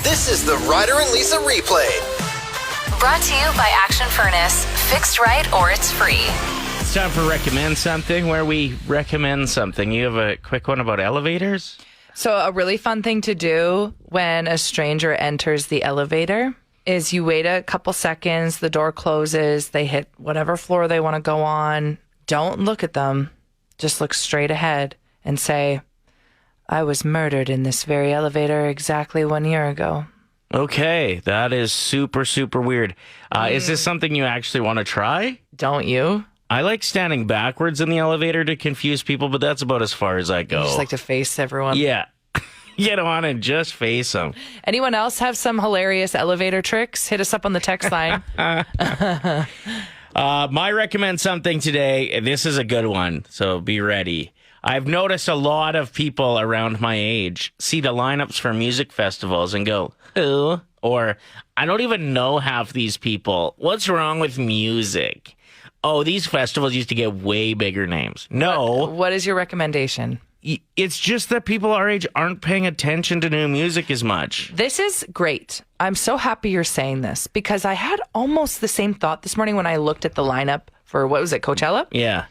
This is the Ryder and Lisa replay. Brought to you by Action Furnace. Fixed right or it's free. It's time for Recommend Something, where we recommend something. You have a quick one about elevators? So a really fun thing to do when a stranger enters the elevator is you wait a couple seconds, the door closes, they hit whatever floor they want to go on. Don't look at them. Just look straight ahead and say, I was murdered in this very elevator exactly 1 year ago. Okay, that is super, super weird. Is this something you actually want to try? Don't you? I like standing backwards in the elevator to confuse people, but that's about as far as I go. You just like to face everyone. Yeah. Get on and just face them. Anyone else have some hilarious elevator tricks? Hit us up on the text line. My recommend something today. This is a good one, so be ready. I've noticed a lot of people around my age see the lineups for music festivals and go, who? Or, I don't even know half these people. What's wrong with music? Oh, these festivals used to get way bigger names. No. What is your recommendation? It's just that people our age aren't paying attention to new music as much. This is great. I'm so happy you're saying this because I had almost the same thought this morning when I looked at the lineup for, what was it, Coachella? Yeah.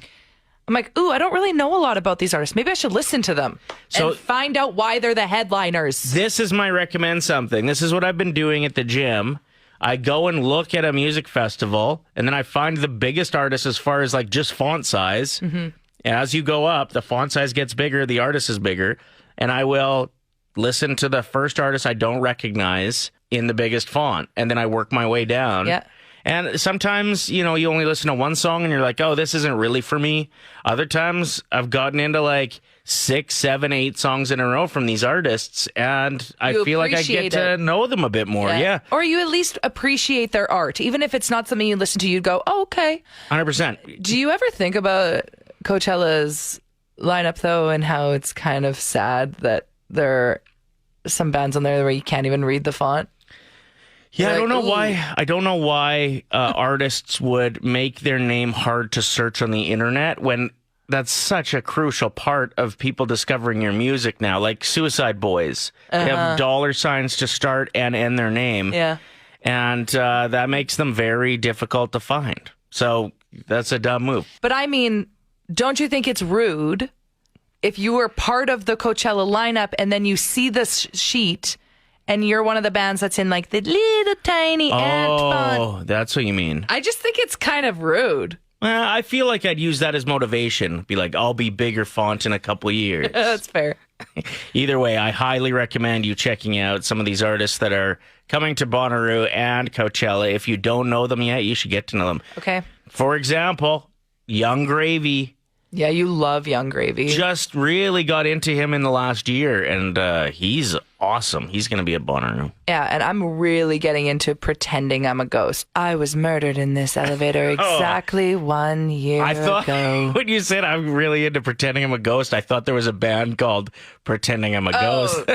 I'm like, ooh, I don't really know a lot about these artists. Maybe I should listen to them and find out why they're the headliners. This is my recommend something. This is what I've been doing at the gym. I go and look at a music festival, and then I find the biggest artists as far as like just font size. Mm-hmm. As you go up, the font size gets bigger, the artist is bigger, and I will listen to the first artist I don't recognize in the biggest font, and then I work my way down. Yeah. And sometimes, you know, you only listen to one song and you're like, oh, this isn't really for me. Other times I've gotten into like 6, 7, 8 songs in a row from these artists, and I feel like I get to know them a bit more. Yeah. Or you at least appreciate their art. Even if it's not something you listen to, you'd go, oh, okay. 100%. Do you ever think about Coachella's lineup, though, and how it's kind of sad that there are some bands on there where you can't even read the font? Yeah, I don't know why. I don't know why artists would make their name hard to search on the internet when that's such a crucial part of people discovering your music now. Like Suicide Boys, they have dollar signs to start and end their name. Yeah, and that makes them very difficult to find. So that's a dumb move. But I mean, don't you think it's rude if you were part of the Coachella lineup and then you see this sheet and you're one of the bands that's in like the little tiny ant font? Oh, that's what you mean. I just think it's kind of rude. I feel like I'd use that as motivation. Be like, I'll be bigger font in a couple of years. That's fair. Either way, I highly recommend you checking out some of these artists that are coming to Bonnaroo and Coachella. If you don't know them yet, you should get to know them. Okay. For example, Young Gravy. Yeah, you love Young Gravy. Just really got into him in the last year, and he's awesome. He's going to be at Bonnaroo. Yeah, and I'm really getting into pretending I'm a ghost. I was murdered in this elevator exactly 1 year ago. When you said I'm really into pretending I'm a ghost, I thought there was a band called Pretending I'm a Ghost.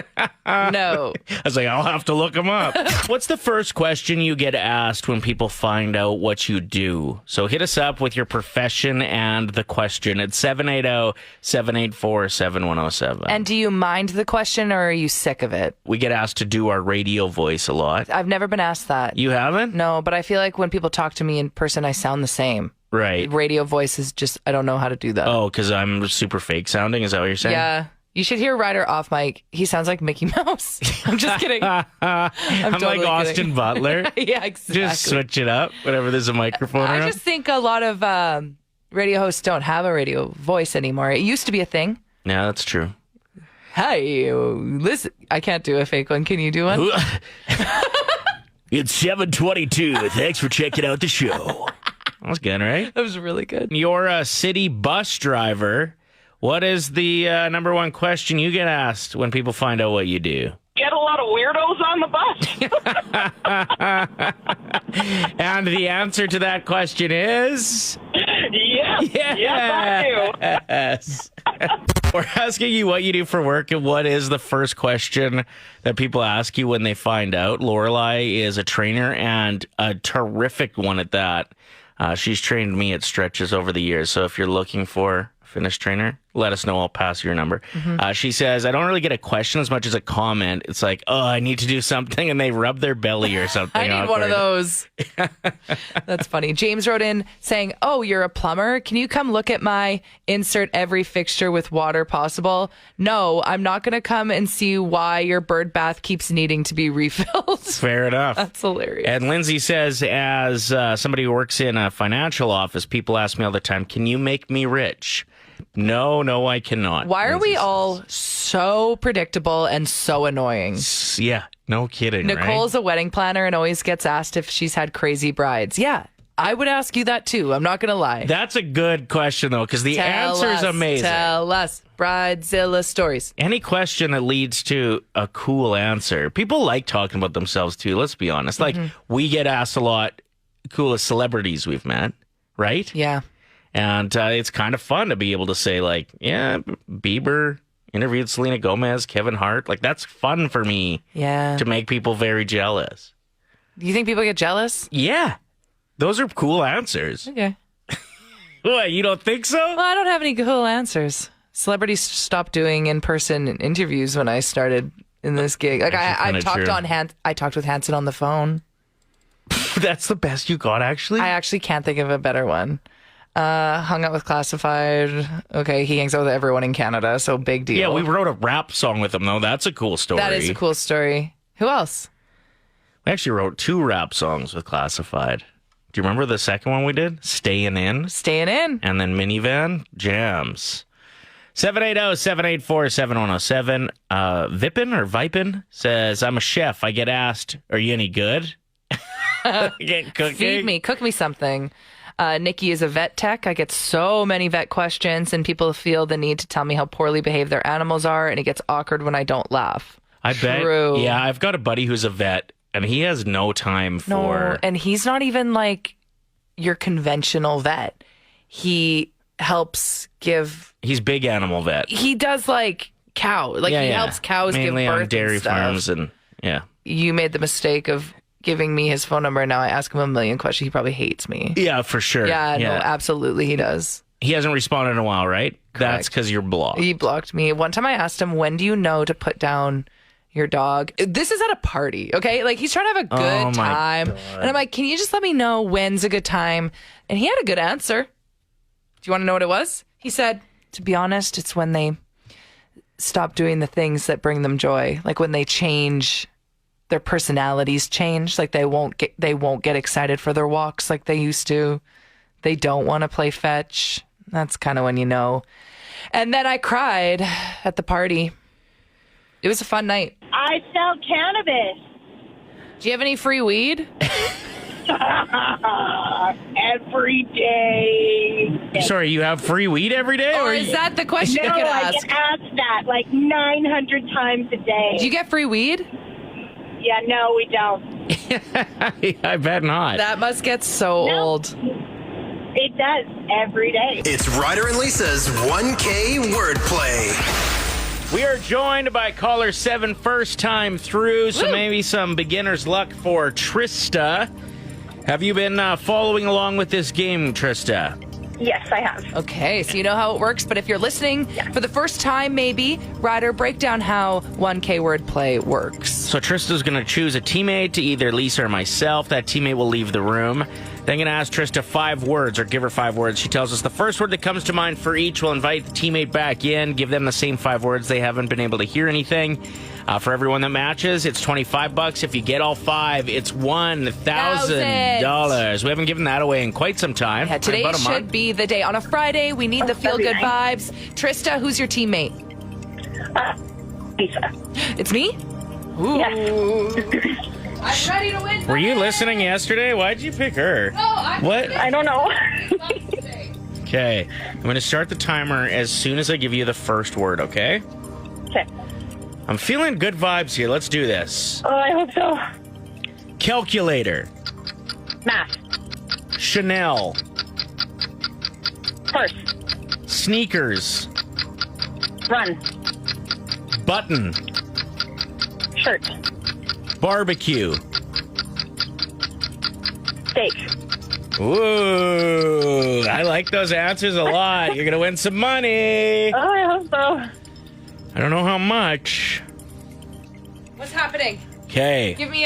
No. I was like, I'll have to look them up. What's the first question you get asked when people find out what you do? So hit us up with your profession and the question at 780-784-7107. And do you mind the question, or are you sick of it? We get asked to do our radio voice a lot. I've never been asked that. You haven't? No, but I feel like when people talk to me in person, I sound the same. Right. Radio voice is just, I don't know how to do that. Oh, because I'm super fake sounding? Is that what you're saying? Yeah. You should hear Ryder off mic. He sounds like Mickey Mouse. I'm just kidding. I'm totally like Austin kidding. Butler. Yeah, exactly. Just switch it up whenever there's a microphone around. I just think a lot of radio hosts don't have a radio voice anymore. It used to be a thing. Yeah, that's true. Hey, listen. I can't do a fake one. Can you do one? It's 7:22. Thanks for checking out the show. That was good, right? That was really good. You're a city bus driver. What is the number one question you get asked when people find out what you do? Get a lot of weirdos on the bus. And the answer to that question is... Yes. Yes, I do. We're asking you what you do for work, and what is the first question that people ask you when they find out. Lorelai is a trainer, and a terrific one at that. She's trained me at stretches over the years, so if you're looking for a fitness trainer, let us know. I'll pass your number. She says, I don't really get a question as much as a comment. It's like, oh, I need to do something, and they rub their belly or something. I need one of those. That's funny. James wrote in saying, oh, you're a plumber? Can you come look at my insert every fixture with water possible? No, I'm not going to come and see why your bird bath keeps needing to be refilled. Fair enough. That's hilarious. And Lindsay says, as somebody who works in a financial office, people ask me all the time, can you make me rich? No, I cannot. Why are we all so predictable and so annoying? Yeah, no kidding. Nicole's a wedding planner and always gets asked if she's had crazy brides. Yeah, I would ask you that too. I'm not going to lie. That's a good question, though, because the answer is amazing. Tell us. Bridezilla stories. Any question that leads to a cool answer. People like talking about themselves, too. Let's be honest. Like, we get asked a lot, coolest celebrities we've met, right? Yeah. And it's kind of fun to be able to say, like, yeah, Bieber interviewed Selena Gomez, Kevin Hart. Like, that's fun for me to make people very jealous. Do you think people get jealous? Yeah. Those are cool answers. Okay. What, you don't think so? Well, I don't have any cool answers. Celebrities stopped doing in-person interviews when I started in this gig. Like, I talked with Hanson on the phone. That's the best you got, actually? I actually can't think of a better one. Hung out with Classified. Okay, he hangs out with everyone in Canada, so big deal. Yeah, we wrote a rap song with him, though. That's a cool story. That is a cool story. Who else? We actually wrote 2 rap songs with Classified. Do you remember the second one we did? Staying In. Staying In. And then Minivan Jams. 780-784-7107. Vipin says, I'm a chef. I get asked, are you any good? Get cooking? Feed me. Cook me something. Nikki is a vet tech. I get so many vet questions, and people feel the need to tell me how poorly behaved their animals are, and it gets awkward when I don't laugh. I bet. Yeah, I've got a buddy who's a vet, and he has no time for... No, and he's not even like your conventional vet. He helps give... He's big animal vet. He does like cow. Like he helps cows mainly give birth on dairy and stuff. farms and yeah. You made the mistake of giving me his phone number, and now I ask him a million questions. He probably hates me. Yeah, for sure. Yeah, no, absolutely he does. He hasn't responded in a while, right? Correct. That's because you're blocked. He blocked me. One time I asked him, when do you know to put down your dog? This is at a party, okay? Like, he's trying to have a good time. God. And I'm like, can you just let me know when's a good time? And he had a good answer. Do you want to know what it was? He said, to be honest, it's when they stop doing the things that bring them joy. Like when they change, their personalities change. Like they won't get excited for their walks like they used to. They don't want to play fetch. That's kind of when you know. And then I cried at the party. It was a fun night. I sell cannabis. Do you have any free weed? Every day. Sorry, you have free weed every day? Or is that the question No, you could I ask? get asked that like 900 times a day. Do you get free weed? Yeah, no, we don't. I bet not. That must get so old. It does every day. It's Ryder and Lisa's 1K wordplay. We are joined by caller 7, first time through, so maybe some beginner's luck for Trista. Have you been following along with this game, Trista? Yes, I have. Okay, so you know how it works, but if you're listening for the first time, maybe, Ryder, break down how 1K wordplay works. So Trista's going to choose a teammate to either Lisa or myself. That teammate will leave the room. Then I'm going to ask Trista 5 words, or give her 5 words. She tells us the first word that comes to mind for each. We'll invite the teammate back in, give them the same 5 words. They haven't been able to hear anything. For everyone that matches, it's $25. If you get all 5, it's $1,000. We haven't given that away in quite some time. Yeah, today About a month. should be the day. On a Friday, we need the feel-good vibes. Trista, who's your teammate? Lisa. It's me? Ooh. Yes. I'm ready to win. Were you listening yesterday? Why'd you pick her? What? I don't know. Okay. I'm going to start the timer as soon as I give you the first word, okay? Okay. I'm feeling good vibes here. Let's do this. Oh, I hope so. Calculator. Math. Chanel. Purse. Sneakers. Run. Button. Shirt. Barbecue. Steak. Ooh, I like those answers a lot. You're going to win some money. Oh, I hope so. I don't know how much. What's happening? Okay. Give me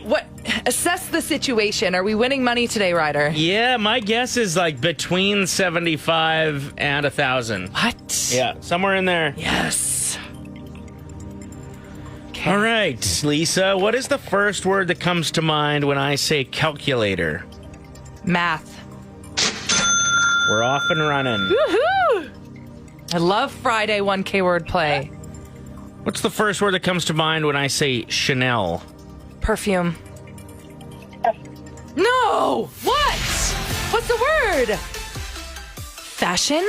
what? Assess the situation. Are we winning money today, Ryder? Yeah, my guess is like between 75 and 1,000. What? Yeah, somewhere in there. Yes. Okay. All right, Lisa, what is the first word that comes to mind when I say calculator? Math. We're off and running. Woohoo! I love Friday 1K wordplay. What's the first word that comes to mind when I say Chanel? Perfume. No! What? What's the word? Fashion?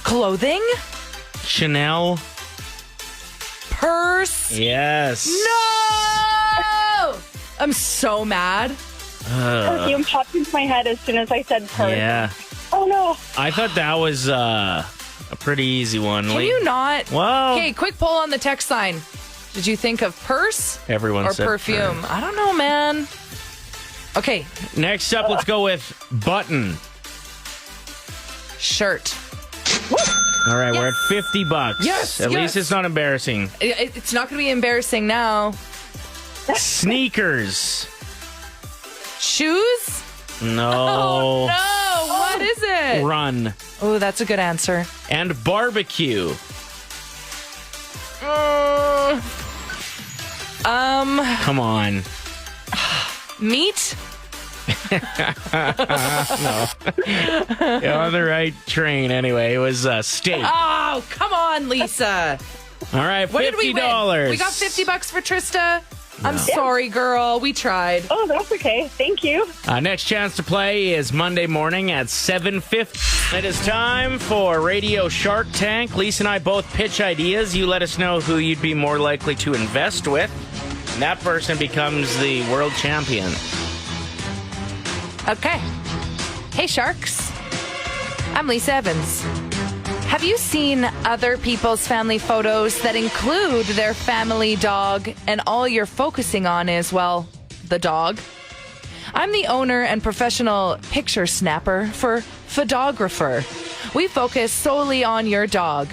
Clothing? Chanel? Purse? Yes. No! I'm so mad. Perfume popped into my head as soon as I said purse. Yeah. Oh, no. I thought that was a pretty easy one. Can you not? Well, Okay, quick poll on the text line. Did you think of purse everyone or said perfume? purse. I don't know, man. Okay, Next up, let's go with button. shirt. All right, we're at $50. Yes, At yes. least it's not embarrassing. It's not going to be embarrassing now. Sneakers. Shoes? No. Oh, no. What is it? Run. Oh, that's a good answer. And barbecue. Come on. Meat? You're on the right train anyway. It was steak. Oh, come on, Lisa. All right, $50. What did we win? We got $50 for Trista. I'm sorry, girl. We tried. Oh, that's okay. Thank you. Next chance to play is Monday morning at 7:50. It is time for Radio Shark Tank. Lisa and I both pitch ideas. You let us know who you'd be more likely to invest with, and that person becomes the world champion. Okay. Hey, Sharks. I'm Lisa Evans. Have you seen other people's family photos that include their family dog and all you're focusing on is, well, the dog? I'm the owner and professional picture snapper for Photographer. We focus solely on your dog.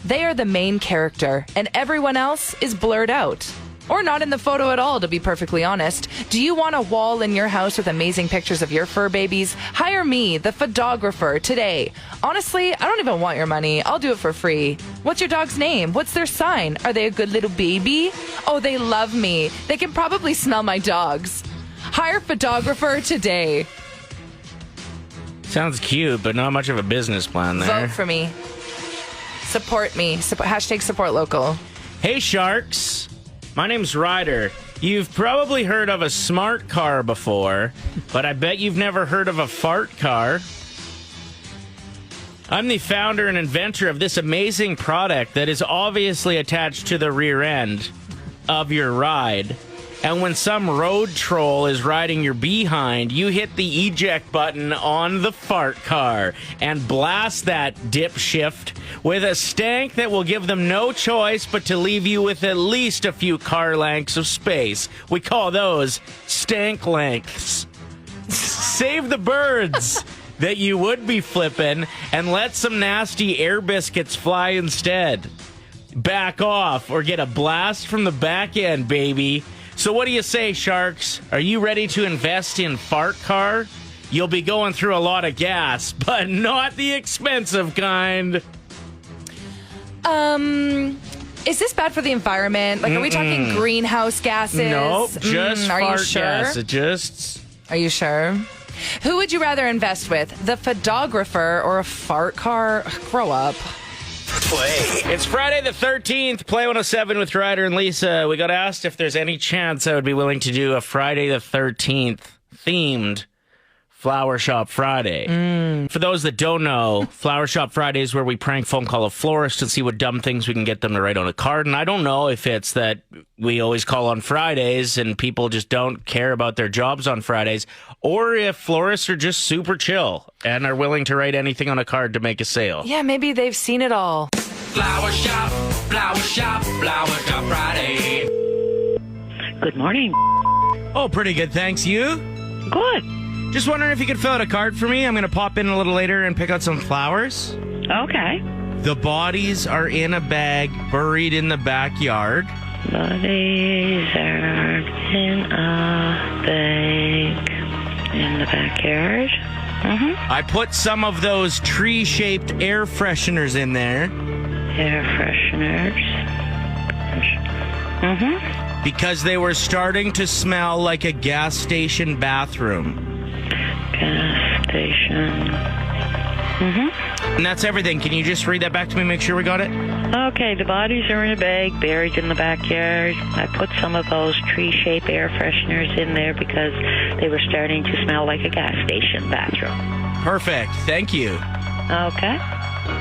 They are the main character, and everyone else is blurred out. Or not in the photo at all, to be perfectly honest. Do you want a wall in your house with amazing pictures of your fur babies? Hire me, the Photographer, today. Honestly, I don't even want your money. I'll do it for free. What's your dog's name? What's their sign? Are they a good little baby? Oh, they love me. They can probably smell my dogs. Hire Photographer today. Sounds cute, but not much of a business plan there. Vote for me. Support me. Hashtag support local. Hey, Sharks. My name's Ryder. You've probably heard of a smart car before, but I bet you've never heard of a fart car. I'm the founder and inventor of this amazing product that is obviously attached to the rear end of your ride. And when some road troll is riding your behind, you hit the eject button on the fart car and blast that dip shift with a stank that will give them no choice but to leave you with at least a few car lengths of space. We call those stank lengths. Save the birds that you would be flipping and let some nasty air biscuits fly instead. Back off or get a blast from the back end, baby. So what do you say, Sharks? Are you ready to invest in Fart Car? You'll be going through a lot of gas, but not the expensive kind. Is this bad for the environment? Like, are we talking greenhouse gases? Nope, just are fart you sure? gas. It just... Are you sure? Who would you rather invest with? The Photographer or a fart car? Grow up. Play. It's Friday the 13th, Play 107 with Ryder and Lisa. We got asked if there's any chance I would be willing to do a Friday the 13th themed Flowershop Friday. For those that don't know, Flowershop Friday is where we prank phone call a florist and see what dumb things we can get them to write on a card. And I don't know if it's that we always call on Fridays and people just don't care about their jobs on Fridays, or if florists are just super chill and are willing to write anything on a card to make a sale. Yeah, maybe they've seen it all. Flower shop, flower shop, flower shop Friday. Good morning. Oh, pretty good, thanks. You? Good. Just wondering if you could fill out a card for me. I'm going to pop in a little later and pick out some flowers. Okay. The bodies are in a bag buried in the backyard. Bodies are in a bag in the backyard. Mm-hmm. I put some of those tree-shaped air fresheners in there. Air fresheners. Mm-hmm. Because they were starting to smell like a gas station bathroom. Gas station. Mm-hmm. And that's everything. Can you just read that back to me, make sure we got it? Okay, the bodies are in a bag buried in the backyard. I put some of those tree-shaped air fresheners in there because they were starting to smell like a gas station bathroom. Perfect. Thank you. Okay.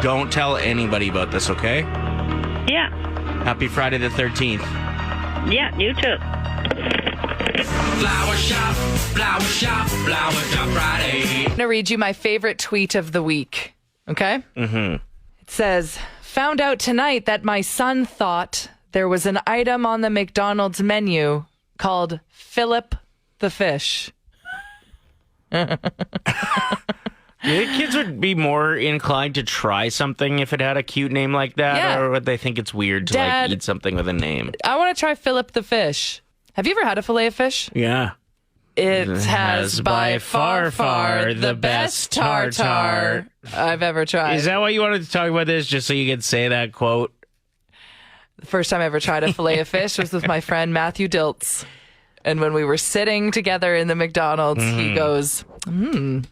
Don't tell anybody about this, okay? Yeah. Happy Friday the 13th. Yeah, you too. Flower shop, flower shop, flower shop Friday. I'm going to read you my favorite tweet of the week. Okay? Mm-hmm. It says, found out tonight that my son thought there was an item on the McDonald's menu called Philip the Fish. Do you think kids would be more inclined to try something if it had a cute name like that? Yeah. Or would they think it's weird to Dad, eat something with a name? I want to try Philip the Fish. Have you ever had a fillet of fish? Yeah. It has by far the best tartar I've ever tried. Is that why you wanted to talk about this? Just so you could say that quote? The first time I ever tried a fillet of fish was with my friend Matthew Diltz. And when we were sitting together in the McDonald's, he goes, this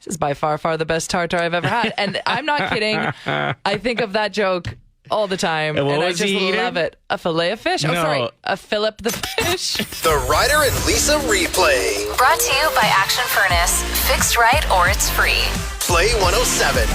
is by far the best tartar I've ever had. And I'm not kidding. I think of that joke all the time. And what I was just he eating? love it. A fillet of fish? Oh, No. sorry. A Philip the Fish. The Ryder and Lisa replay. Brought to you by Action Furnace. Fixed right or it's free. Play 107.